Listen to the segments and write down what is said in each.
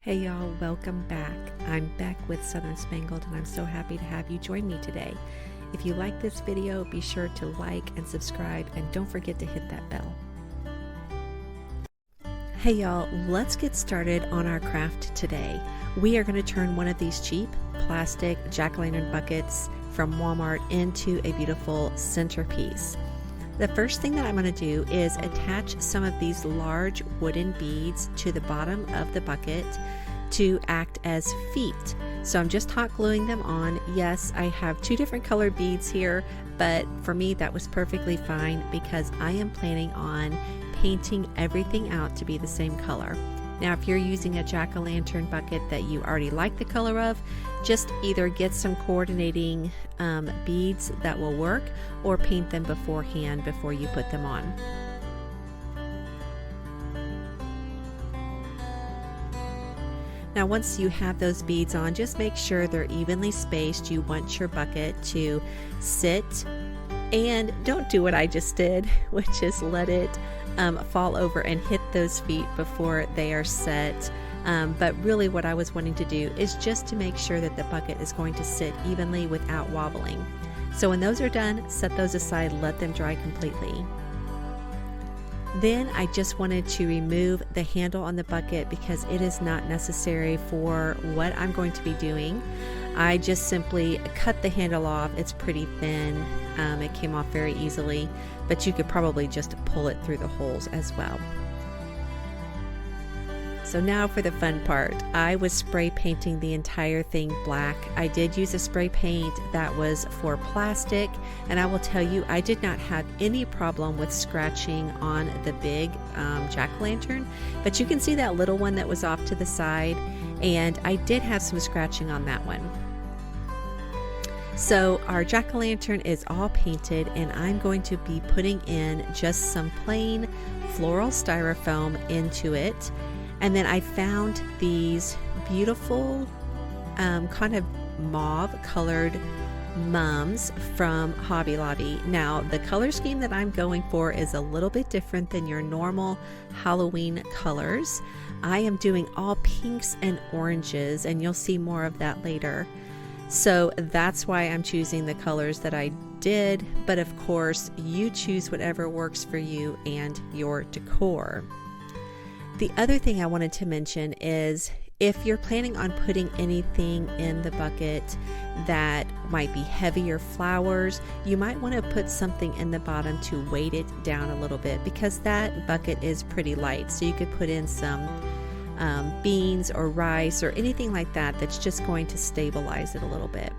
Hey y'all, welcome back. I'm Beck with Southern Spangled and I'm so happy to have you join me today. If you like this video, be sure to like and subscribe and don't forget to hit that bell. Hey y'all, let's get started on our craft today. We are going to turn one of these cheap plastic jack-o'-lantern buckets from Walmart into a beautiful centerpiece. The first thing that I'm going to do is attach some of these large wooden beads to the bottom of the bucket to act as feet. So I'm just hot gluing them on. Yes, I have two different colored beads here, but for me that was perfectly fine because I am planning on painting everything out to be the same color. Now, if you're using a jack-o'-lantern bucket that you already like the color of, just either get some coordinating beads that will work or paint them beforehand before you put them on. Now, once you have those beads on, just make sure they're evenly spaced. You want your bucket to sit, and don't do what I just did, which is let it fall over and hit those feet before they are set. But really what I was wanting to do is just to make sure that the bucket is going to sit evenly without wobbling. So when those are done, set those aside, let them dry completely. Then I just wanted to remove the handle on the bucket because it is not necessary for what I'm going to be doing. I just simply cut the handle off. It's pretty thin. It came off very easily, but you could probably just pull it through the holes as well. So now for the fun part. I was spray painting the entire thing black. I did use a spray paint that was for plastic, and I will tell you I did not have any problem with scratching on the big jack-o'-lantern, but you can see that little one that was off to the side, and I did have some scratching on that one. So our jack-o'-lantern is all painted, and I'm going to be putting in just some plain floral styrofoam into it. And then I found these beautiful kind of mauve colored mums from Hobby Lobby. Now the color scheme that I'm going for is a little bit different than your normal Halloween colors. I am doing all pinks and oranges, and you'll see more of that later. So that's why I'm choosing the colors that I did, but of course you choose whatever works for you and your decor. The other thing I wanted to mention is if you're planning on putting anything in the bucket that might be heavier flowers, you might want to put something in the bottom to weight it down a little bit because that bucket is pretty light. So you could put in some beans or rice or anything like that that's just going to stabilize it a little bit.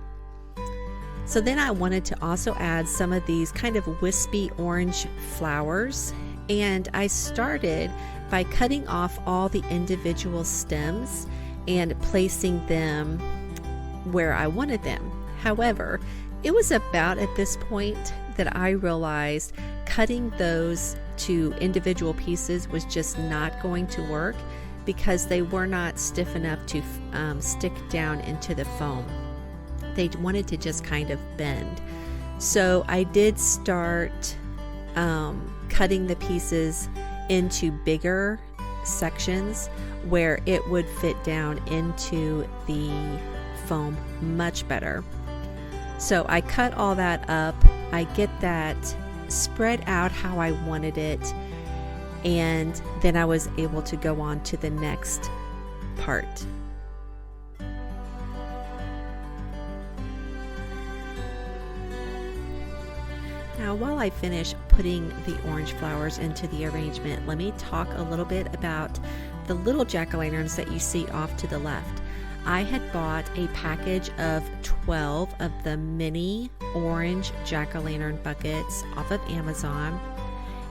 So then I wanted to also add some of these kind of wispy orange flowers, and I started by cutting off all the individual stems and placing them where I wanted them. However, it was about at this point that I realized cutting those to individual pieces was just not going to work because they were not stiff enough to stick down into the foam. They wanted to just kind of bend. So I did start cutting the pieces into bigger sections where it would fit down into the foam much better. So I cut all that up. I get that spread out how I wanted it, and then I was able to go on to the next part. Now, while I finish putting the orange flowers into the arrangement, let me talk a little bit about the little jack-o'-lanterns that you see off to the left. I had bought a package of 12 of the mini orange jack-o'-lantern buckets off of Amazon.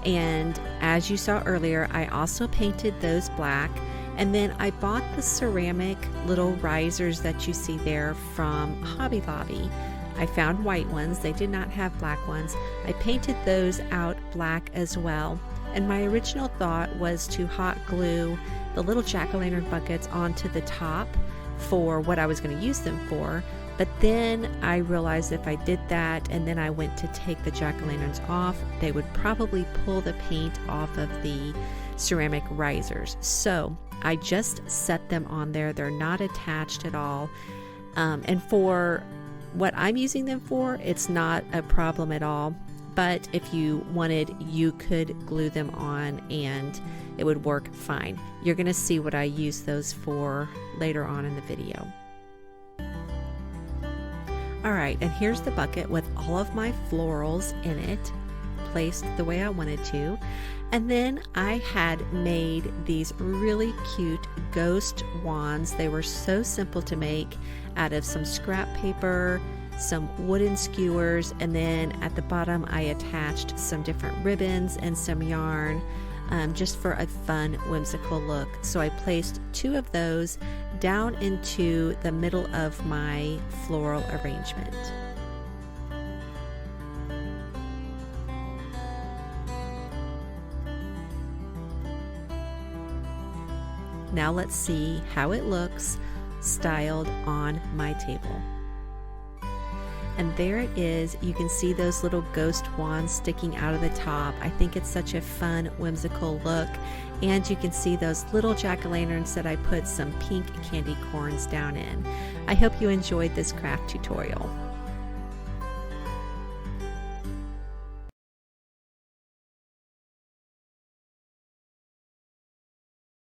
And as you saw earlier, I also painted those black. And then I bought the ceramic little risers that you see there from Hobby Lobby. I found white ones. They did not have black ones. I painted those out black as well. And my original thought was to hot glue the little jack-o'-lantern buckets onto the top for what I was going to use them for. But then I realized if I did that and then I went to take the jack-o'-lanterns off, they would probably pull the paint off of the ceramic risers. So I just set them on there. They're not attached at all. And for what I'm using them for, it's not a problem at all. But if you wanted, you could glue them on and it would work fine. You're going to see what I use those for later on in the video. Alright, and here's the bucket with all of my florals in it, placed the way I wanted to. And then I had made these really cute ghost wands. They were so simple to make out of some scrap paper, some wooden skewers, and then at the bottom I attached some different ribbons and some yarn, just for a fun whimsical look. So I placed 2 of those down into the middle of my floral arrangement. Now let's see how it looks styled on my table. And there it is. You can see those little ghost wands sticking out of the top. I think it's such a fun, whimsical look. And you can see those little jack-o'-lanterns that I put some pink candy corns down in. I hope you enjoyed this craft tutorial.